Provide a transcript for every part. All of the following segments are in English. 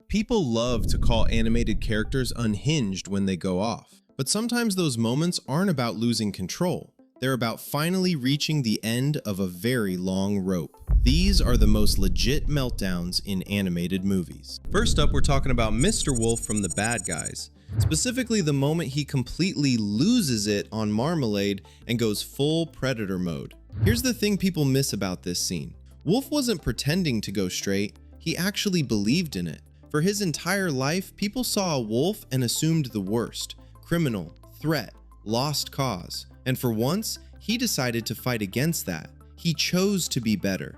People love to call animated characters unhinged when they go off, but sometimes those moments aren't about losing control. They're about finally reaching the end of a very long rope. These are the most legit meltdowns in animated movies. First up, we're talking about Mr. Wolf from The Bad Guys. Specifically, the moment he completely loses it on Marmalade and goes full predator mode. Here's the thing people miss about this scene. Wolf wasn't pretending to go straight, he actually believed in it. For his entire life, people saw a wolf and assumed the worst: criminal, threat, lost cause. And for once, he decided to fight against that. He chose to be better.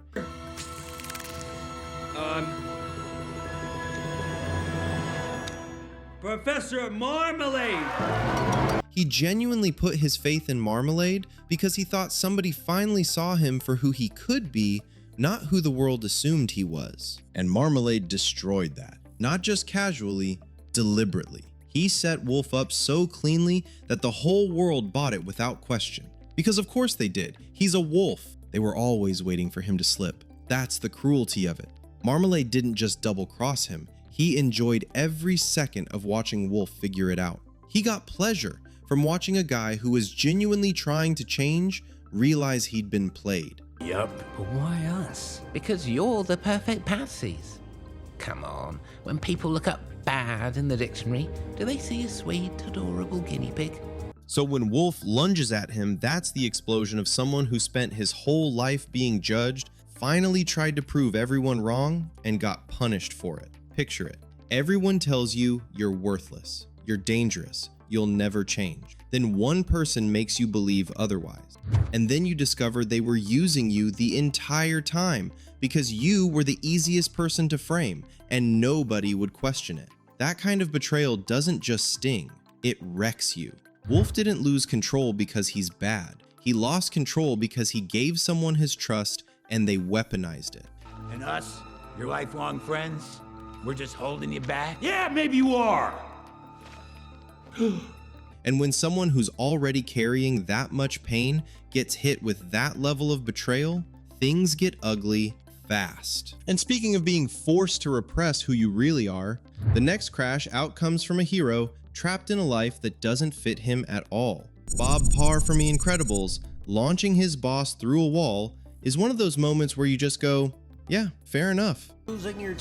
Professor Marmalade! He genuinely put his faith in Marmalade because he thought somebody finally saw him for who he could be, not who the world assumed he was. And Marmalade destroyed that. Not just casually, deliberately. He set Wolf up so cleanly that the whole world bought it without question. Because of course they did. He's a wolf. They were always waiting for him to slip. That's the cruelty of it. Marmalade didn't just double cross him. He enjoyed every second of watching Wolf figure it out. He got pleasure from watching a guy who was genuinely trying to change realize he'd been played. Yup. But why us? Because you're the perfect patsies. Come on, when people look up bad in the dictionary, do they see a sweet, adorable guinea pig? So when Wolf lunges at him, that's the explosion of someone who spent his whole life being judged, finally tried to prove everyone wrong, and got punished for it. Picture it. Everyone tells you you're worthless, you're dangerous, you'll never change. Then one person makes you believe otherwise. And then you discover they were using you the entire time because you were the easiest person to frame and nobody would question it. That kind of betrayal doesn't just sting, it wrecks you. Wolf didn't lose control because he's bad. He lost control because he gave someone his trust and they weaponized it. And us, your lifelong friends, we're just holding you back? Yeah, maybe you are! And when someone who's already carrying that much pain gets hit with that level of betrayal, things get ugly fast. And speaking of being forced to repress who you really are, the next crash out comes from a hero trapped in a life that doesn't fit him at all. Bob Parr from The Incredibles launching his boss through a wall is one of those moments where you just go, yeah, fair enough. Losing your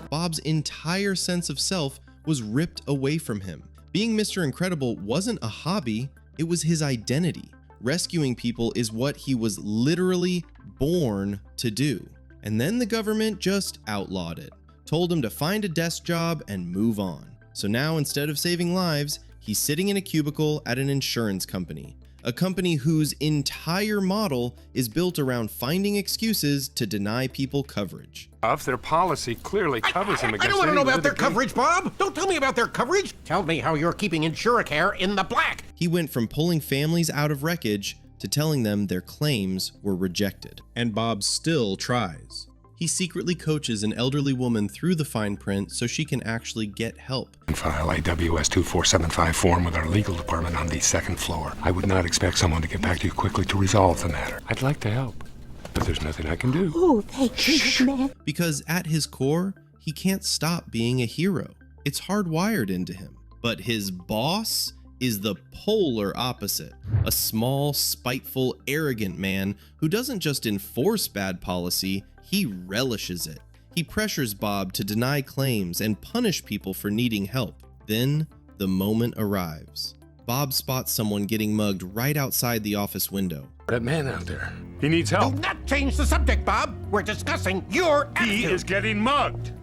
Bob's entire sense of self was ripped away from him. Being Mr. Incredible wasn't a hobby, it was his identity. Rescuing people is what he was literally born to do. And then the government just outlawed it, told him to find a desk job and move on. So now instead of saving lives, he's sitting in a cubicle at an insurance company. A company whose entire model is built around finding excuses to deny people coverage. Their policy clearly covers him against. I don't want to know about their coverage, Bob! Don't tell me about their coverage! Tell me how you're keeping Insuracare in the black! He went from pulling families out of wreckage to telling them their claims were rejected. And Bob still tries. He secretly coaches an elderly woman through the fine print so she can actually get help. File AWS 2475 form with our legal department on the second floor. I would not expect someone to get back to you quickly to resolve the matter. I'd like to help, but there's nothing I can do. Oh, thank you, man. Because at his core, he can't stop being a hero. It's hardwired into him. But his boss is the polar opposite. A small, spiteful, arrogant man who doesn't just enforce bad policy, he relishes it. He pressures Bob to deny claims and punish people for needing help. Then, the moment arrives. Bob spots someone getting mugged right outside the office window. That man out there, he needs help. Do not change the subject, Bob! We're discussing your attitude! He is getting mugged.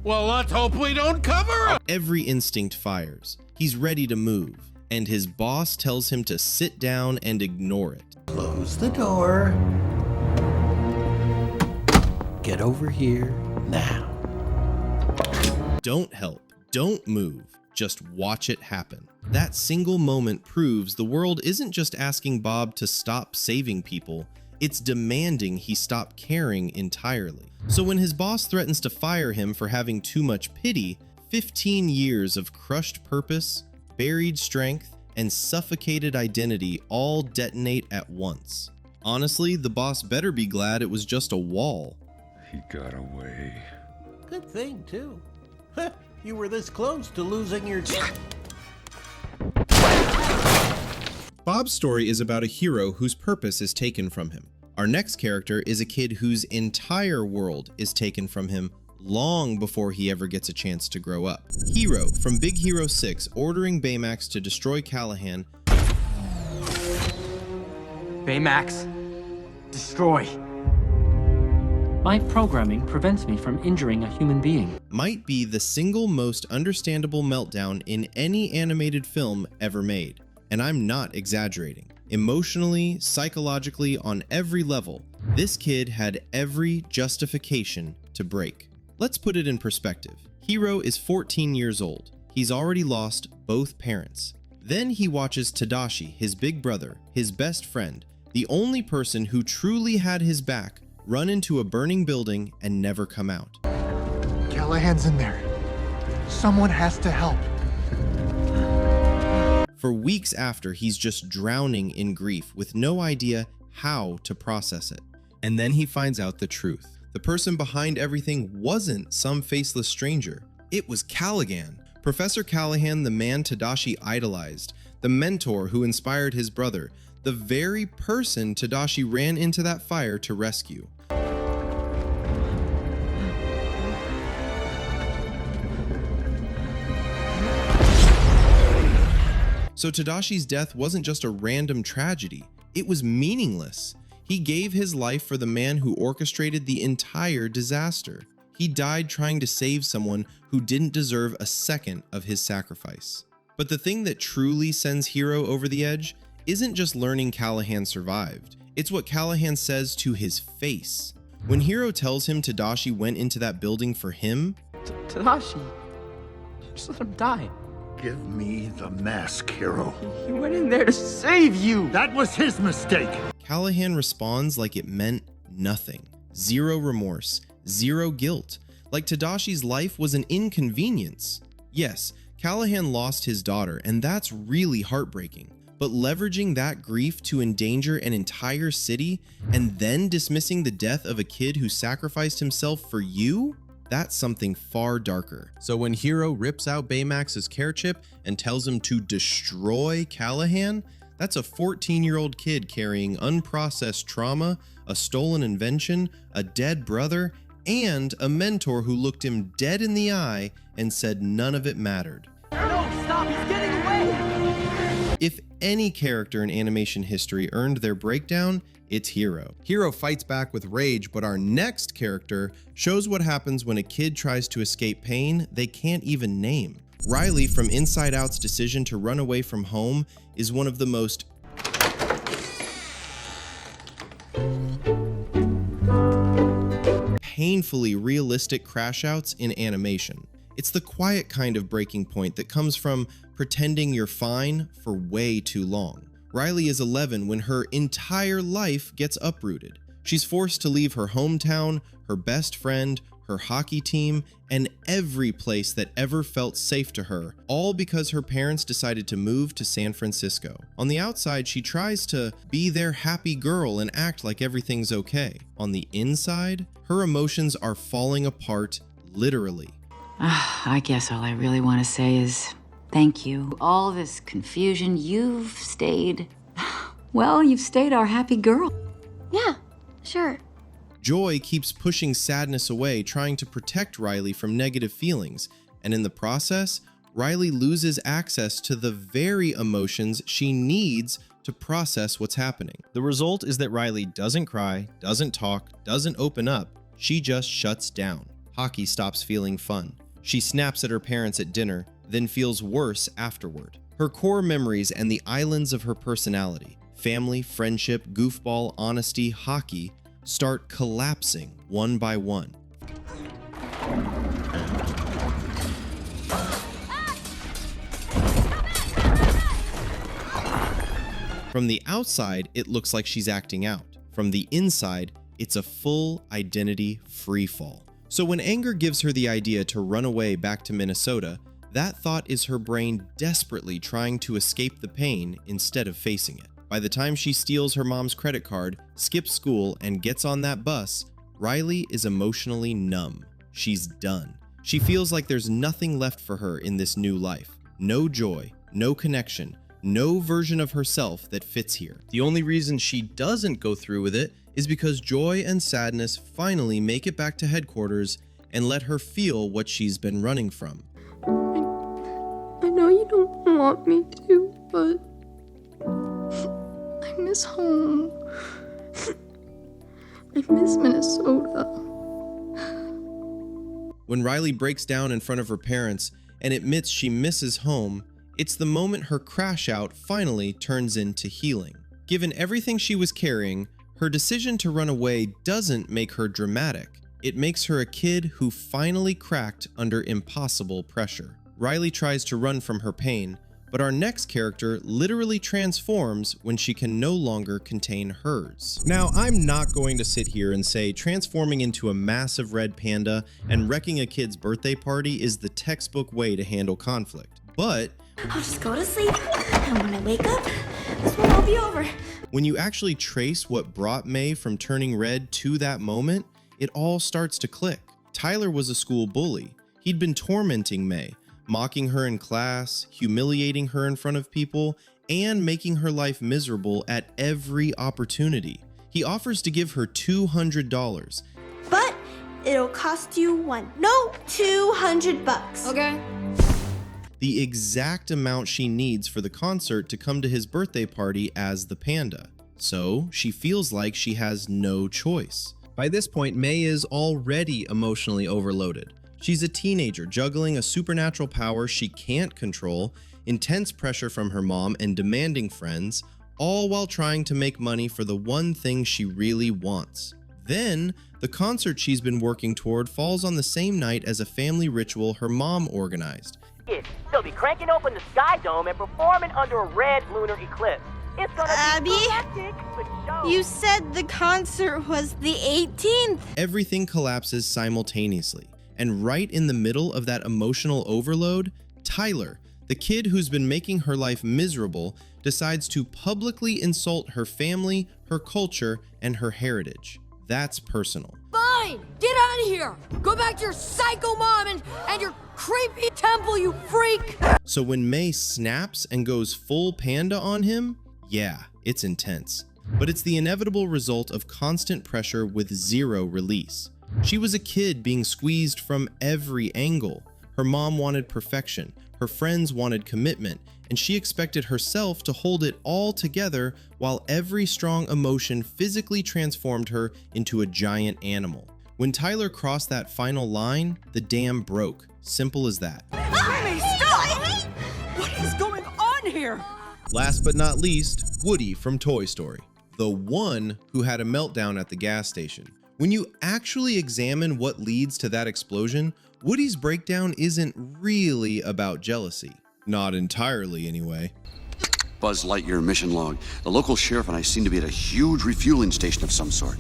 Well, let's hope we don't cover him! Every instinct fires. He's ready to move. And his boss tells him to sit down and ignore it. Close the door. Get over here now. Don't help. Don't move. Just watch it happen. That single moment proves the world isn't just asking Bob to stop saving people, it's demanding he stop caring entirely. So when his boss threatens to fire him for having too much pity, 15 years of crushed purpose, buried strength, and suffocated identity all detonate at once. Honestly, the boss better be glad it was just a wall. He got away. Good thing, too. You were this close to losing your... Bob's story is about a hero whose purpose is taken from him. Our next character is a kid whose entire world is taken from him long before he ever gets a chance to grow up. Hiro from Big Hero 6 ordering Baymax to destroy Callahan. Baymax, destroy. My programming prevents me from injuring a human being. Might be the single most understandable meltdown in any animated film ever made. And I'm not exaggerating. Emotionally, psychologically, on every level, this kid had every justification to break. Let's put it in perspective. Hiro is 14 years old. He's already lost both parents. Then he watches Tadashi, his big brother, his best friend, the only person who truly had his back, run into a burning building and never come out. Callahan's in there. Someone has to help. For weeks after, he's just drowning in grief with no idea how to process it. And then he finds out the truth. The person behind everything wasn't some faceless stranger. It was Callahan. Professor Callahan, the man Tadashi idolized, the mentor who inspired his brother, the very person Tadashi ran into that fire to rescue. So Tadashi's death wasn't just a random tragedy, it was meaningless. He gave his life for the man who orchestrated the entire disaster. He died trying to save someone who didn't deserve a second of his sacrifice. But the thing that truly sends Hiro over the edge isn't just learning Callahan survived, it's what Callahan says to his face. When Hiro tells him Tadashi went into that building for him, Tadashi, just let him die. Give me the mask, Hiro. He went in there to save you. That was his mistake. Callahan responds like it meant nothing. Zero remorse, zero guilt. Like Tadashi's life was an inconvenience. Yes, Callahan lost his daughter, and that's really heartbreaking. But leveraging that grief to endanger an entire city and then dismissing the death of a kid who sacrificed himself for you? That's something far darker. So when Hiro rips out Baymax's care chip and tells him to destroy Callahan, that's a 14-year-old kid carrying unprocessed trauma, a stolen invention, a dead brother, and a mentor who looked him dead in the eye and said none of it mattered. No, stop, he's getting away. If any character in animation history earned their breakdown, it's Hiro. Hiro fights back with rage, but our next character shows what happens when a kid tries to escape pain they can't even name. Riley from Inside Out's decision to run away from home is one of the most painfully realistic crashouts in animation. It's the quiet kind of breaking point that comes from pretending you're fine for way too long. Riley is 11 when her entire life gets uprooted. She's forced to leave her hometown, her best friend, her hockey team, and every place that ever felt safe to her, all because her parents decided to move to San Francisco. On the outside, she tries to be their happy girl and act like everything's okay. On the inside, her emotions are falling apart, literally. I guess all I really want to say is thank you. All this confusion, you've stayed our happy girl. Yeah, sure. Joy keeps pushing sadness away, trying to protect Riley from negative feelings, and in the process, Riley loses access to the very emotions she needs to process what's happening. The result is that Riley doesn't cry, doesn't talk, doesn't open up, she just shuts down. Hockey stops feeling fun. She snaps at her parents at dinner, then feels worse afterward. Her core memories and the islands of her personality, family, friendship, goofball, honesty, hockey, start collapsing one by one. From the outside, it looks like she's acting out. From the inside, it's a full identity freefall. So when anger gives her the idea to run away back to Minnesota, that thought is her brain desperately trying to escape the pain instead of facing it. By the time she steals her mom's credit card, skips school, and gets on that bus, Riley is emotionally numb. She's done. She feels like there's nothing left for her in this new life. No joy, no connection, no version of herself that fits here. The only reason she doesn't go through with it is because Joy and Sadness finally make it back to headquarters and let her feel what she's been running from. I know you don't want me to, but I miss home. I miss Minnesota. When Riley breaks down in front of her parents and admits she misses home, it's the moment her crash out finally turns into healing. Given everything she was carrying, her decision to run away doesn't make her dramatic. It makes her a kid who finally cracked under impossible pressure. Riley tries to run from her pain, but our next character literally transforms when she can no longer contain hers. Now, I'm not going to sit here and say transforming into a massive red panda and wrecking a kid's birthday party is the textbook way to handle conflict, but I'll just go to sleep, and when I wake up, this will all be over. when you actually trace what brought May from turning red to that moment, it all starts to click. Tyler was a school bully. He'd been tormenting May, mocking her in class, humiliating her in front of people, and making her life miserable at every opportunity. He offers to give her $200. But it'll cost you $200. Okay. The exact amount she needs for the concert to come to his birthday party as the panda. So she feels like she has no choice. By this point, May is already emotionally overloaded. She's a teenager juggling a supernatural power she can't control, intense pressure from her mom, and demanding friends, all while trying to make money for the one thing she really wants. Then, the concert she's been working toward falls on the same night as a family ritual her mom organized. They'll be cranking open the Sky Dome and performing under a red lunar eclipse. It's gonna be galactic, but You said the concert was the 18th. Everything collapses simultaneously. And right in the middle of that emotional overload, Tyler, the kid who's been making her life miserable, decides to publicly insult her family, her culture, and her heritage. That's personal. Fine! Get out of here! Go back to your psycho mom and your creepy temple, you freak! So when May snaps and goes full panda on him, yeah, it's intense. But it's the inevitable result of constant pressure with zero release. She was a kid being squeezed from every angle. Her mom wanted perfection, her friends wanted commitment, and she expected herself to hold it all together while every strong emotion physically transformed her into a giant animal. When Tyler crossed that final line, the dam broke. Simple as that. Jimmy, stop! What is going on here? Last but not least, Woody from Toy Story, the one who had a meltdown at the gas station. When you actually examine what leads to that explosion, Woody's breakdown isn't really about jealousy. Not entirely, anyway. Buzz Lightyear mission log. The local sheriff and I seem to be at a huge refueling station of some sort.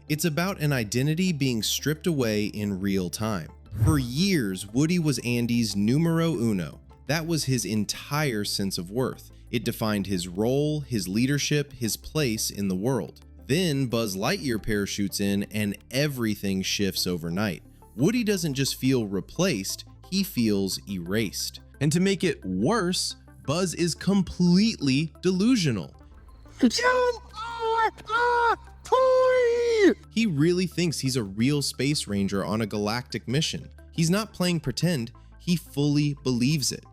It's about an identity being stripped away in real time. For years, Woody was Andy's numero uno. That was his entire sense of worth. It defined his role, his leadership, his place in the world. Then Buzz Lightyear parachutes in and everything shifts overnight. Woody doesn't just feel replaced, he feels erased. And to make it worse, Buzz is completely delusional. He really thinks he's a real space ranger on a galactic mission. He's not playing pretend, he fully believes it.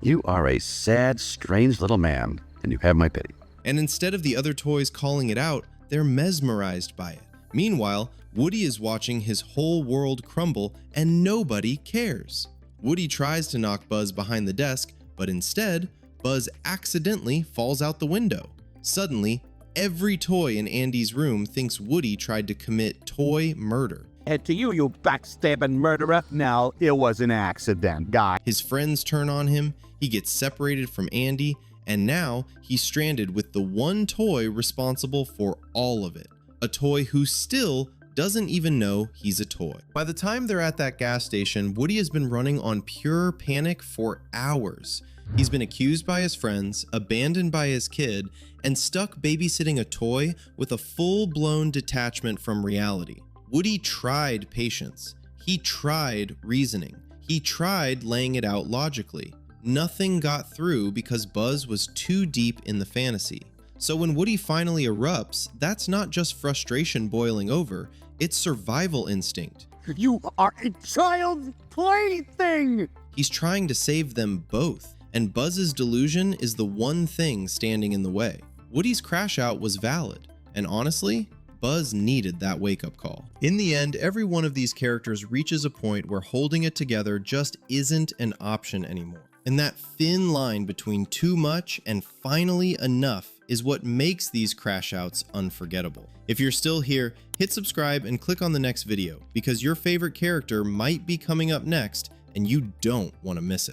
You are a sad, strange little man, and you have my pity. And instead of the other toys calling it out, they're mesmerized by it. Meanwhile, Woody is watching his whole world crumble and nobody cares. Woody tries to knock Buzz behind the desk, but instead, Buzz accidentally falls out the window. Suddenly, every toy in Andy's room thinks Woody tried to commit toy murder. And to you, you backstabbing murderer, no, it was an accident, guy. His friends turn on him, he gets separated from Andy, and now he's stranded with the one toy responsible for all of it. A toy who still doesn't even know he's a toy. By the time they're at that gas station, Woody has been running on pure panic for hours. He's been accused by his friends, abandoned by his kid, and stuck babysitting a toy with a full-blown detachment from reality. Woody tried patience. He tried reasoning. He tried laying it out logically. Nothing got through because Buzz was too deep in the fantasy. So when Woody finally erupts, that's not just frustration boiling over, it's survival instinct. You are a child's plaything! He's trying to save them both, and Buzz's delusion is the one thing standing in the way. Woody's crash out was valid, and honestly, Buzz needed that wake-up call. In the end, every one of these characters reaches a point where holding it together just isn't an option anymore. And that thin line between too much and finally enough is what makes these crash outs unforgettable. If you're still here, hit subscribe and click on the next video, because your favorite character might be coming up next and you don't want to miss it.